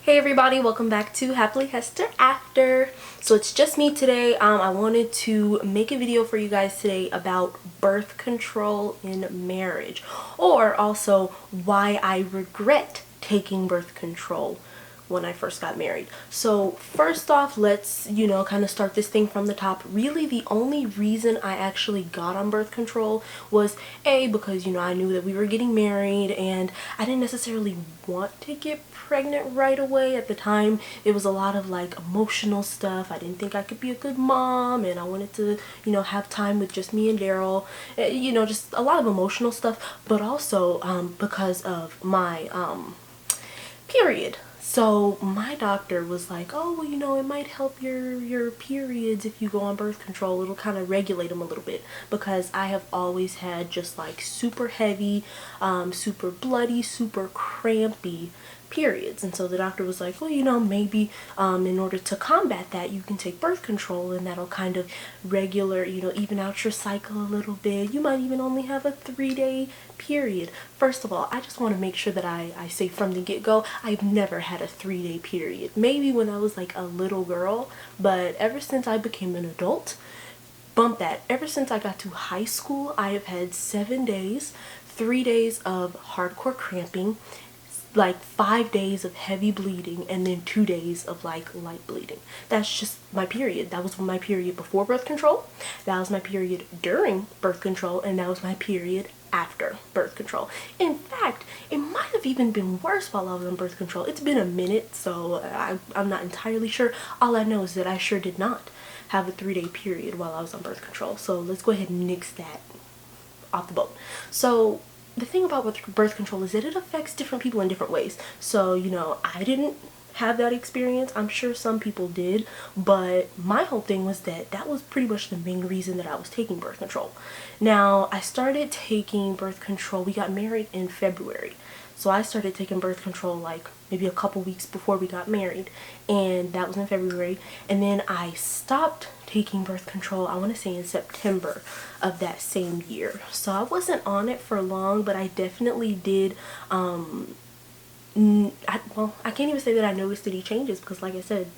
Hey everybody, welcome back to Happily Hester After. So it's just me today. I wanted to make a video for you guys today about birth control in marriage, or also why I regret taking birth control when I first got married. So first off, let's kind of start this thing from the top. Really, the only reason I actually got on birth control was because I knew that we were getting married and I didn't necessarily want to get pregnant right away. At the time, it was a lot of like emotional stuff. I didn't think I could be a good mom, and I wanted to have time with just me and Daryl. Just a lot of emotional stuff, but also because of my period. So my doctor was like, oh, well, it might help your periods if you go on birth control. It'll kind of regulate them a little bit, because I have always had just like super heavy, super bloody, super crampy periods. And so the doctor was like, well, maybe in order to combat that, you can take birth control, and that'll kind of even out your cycle a little bit. You might even only have a 3-day period. First of all, I just want to make sure that I say from the get-go, I've never had a 3-day period. Maybe when I was like a little girl, but ever since I became an adult, bump that, ever since I got to high school, I have had 7 days, 3 days of hardcore cramping, like 5 days of heavy bleeding, and then 2 days of like light bleeding. That's just my period. That was my period before birth control, that was my period during birth control, and that was my period after birth control. In fact, it might have even been worse while I was on birth control. It's been a minute, so I'm not entirely sure. All I know is that I sure did not have a 3-day period while I was on birth control. So let's go ahead and nix that off the boat. So the thing about birth control is that it affects different people in different ways. So, I didn't have that experience. I'm sure some people did, but my whole thing was that was pretty much the main reason that I was taking birth control. Now, I started taking birth control, we got married in February. So I started taking birth control like maybe a couple weeks before we got married, and that was in February. And then I stopped taking birth control, I want to say in September of that same year. So I wasn't on it for long, but I definitely did I can't even say that I noticed any changes, because like I said,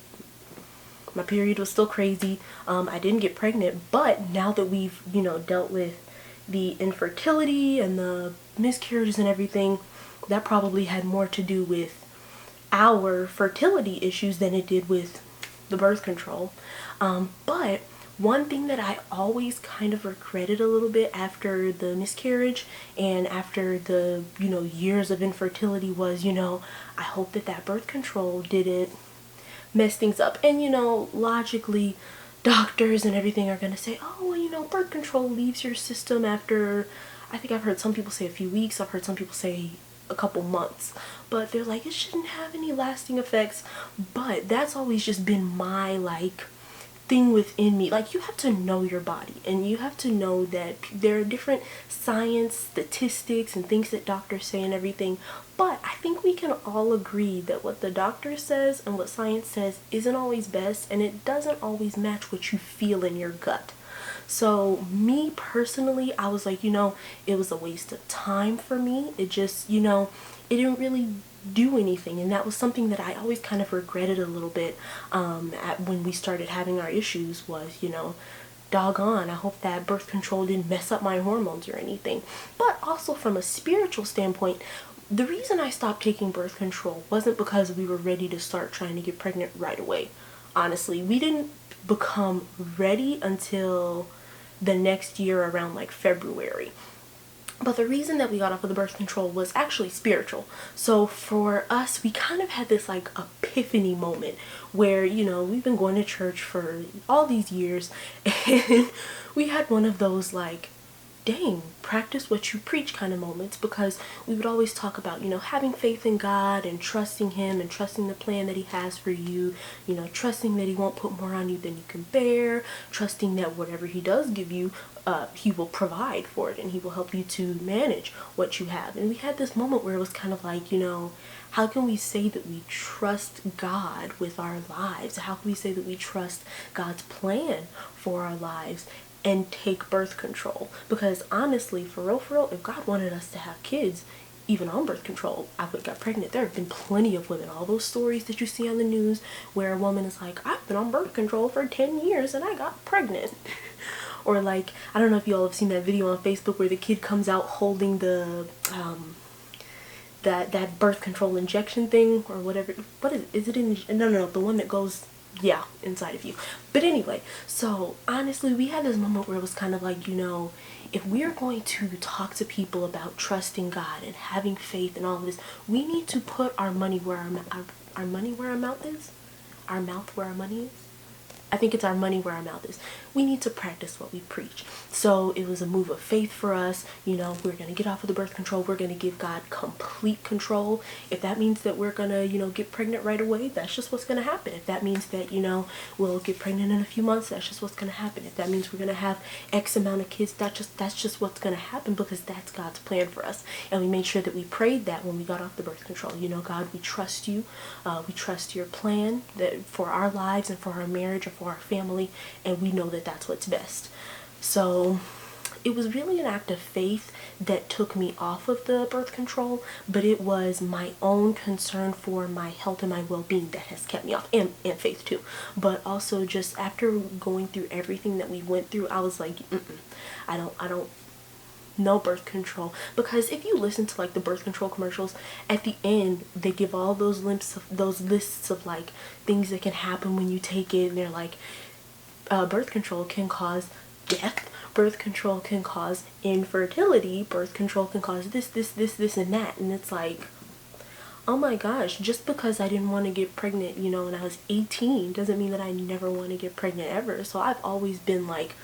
my period was still crazy. I didn't get pregnant, but now that we've dealt with the infertility and the miscarriages and everything, that probably had more to do with our fertility issues than it did with the birth control. But one thing that I always kind of regretted a little bit after the miscarriage and after the years of infertility was, I hope that birth control didn't mess things up. And logically, doctors and everything are going to say, oh, well, birth control leaves your system after, I think I've heard some people say a few weeks, I've heard some people say a couple months, but they're like, it shouldn't have any lasting effects. But that's always just been my like thing within me. Like, you have to know your body, and you have to know that there are different science, statistics, and things that doctors say and everything. But I think we can all agree that what the doctor says and what science says isn't always best, and it doesn't always match what you feel in your gut. So me personally, I was like, it was a waste of time for me. It just, it didn't really do anything. And that was something that I always kind of regretted a little bit when we started having our issues was, doggone, I hope that birth control didn't mess up my hormones or anything. But also from a spiritual standpoint, the reason I stopped taking birth control wasn't because we were ready to start trying to get pregnant right away. Honestly, we didn't become ready until the next year around like February. But the reason that we got off of the birth control was actually spiritual. So for us, we kind of had this like epiphany moment where, we've been going to church for all these years, and we had one of those like, dang, practice what you preach kind of moments, because we would always talk about, having faith in God and trusting Him and trusting the plan that He has for you, trusting that He won't put more on you than you can bear, trusting that whatever He does give you, He will provide for it, and He will help you to manage what you have. And we had this moment where it was kind of like, how can we say that we trust God with our lives? How can we say that we trust God's plan for our lives and take birth control? Because honestly, for real, if God wanted us to have kids, even on birth control, I got pregnant. There have been plenty of women, all those stories that you see on the news where a woman is like, I've been on birth control for 10 years and I got pregnant. Or like, I don't know if you all have seen that video on Facebook where the kid comes out holding the that birth control injection thing or whatever. What is it in? No, the one that goes, yeah, inside of you. But anyway, so honestly, we had this moment where it was kind of like, you know, if we're going to talk to people about trusting God and having faith and all of this, we need to put our money where our money where our mouth is. Our mouth where our money is. I think it's our money where our mouth is. We need to practice what we preach. So it was a move of faith for us. You know, we're going to get off of the birth control. We're going to give God complete control. If that means that we're going to, you know, get pregnant right away, that's just what's going to happen. If that means that, you know, we'll get pregnant in a few months, that's just what's going to happen. If that means we're going to have X amount of kids, that's just what's going to happen, because that's God's plan for us. And we made sure that we prayed that when we got off the birth control. You know, God, we trust you. We trust your plan that for our lives and for our marriage and for our family, and we know that that's what's best. So it was really an act of faith that took me off of the birth control, but it was my own concern for my health and my well-being that has kept me off, and faith too. But also, just after going through everything that we went through, I was like, I don't no birth control. Because if you listen to like the birth control commercials, at the end they give all those lists of like things that can happen when you take it, and they're like, birth control can cause death, birth control can cause infertility, birth control can cause this and that. And it's like, oh my gosh, just because I didn't want to get pregnant, you know, when I was 18 doesn't mean that I never want to get pregnant ever. So I've always been like,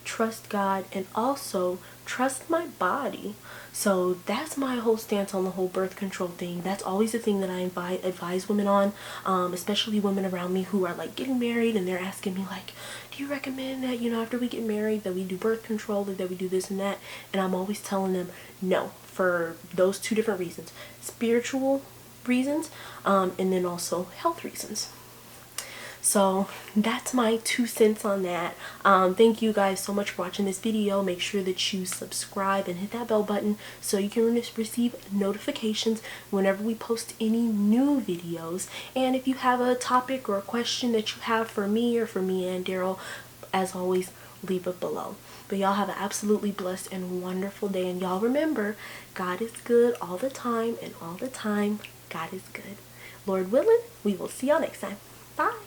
trust God and also trust my body. So that's my whole stance on the whole birth control thing. That's always the thing that I advise women on, especially women around me who are like getting married and they're asking me like, do you recommend that, you know, after we get married that we do birth control, that we do this and that? And I'm always telling them no, for those two different reasons: spiritual reasons, and then also health reasons. So that's my 2 cents on that. Thank you guys so much for watching this video. Make sure that you subscribe and hit that bell button so you can receive notifications whenever we post any new videos. And if you have a topic or a question that you have for me or for me and Daryl, as always, leave it below. But y'all have an absolutely blessed and wonderful day. And y'all remember, God is good all the time, and all the time, God is good. Lord willing, we will see y'all next time. Bye.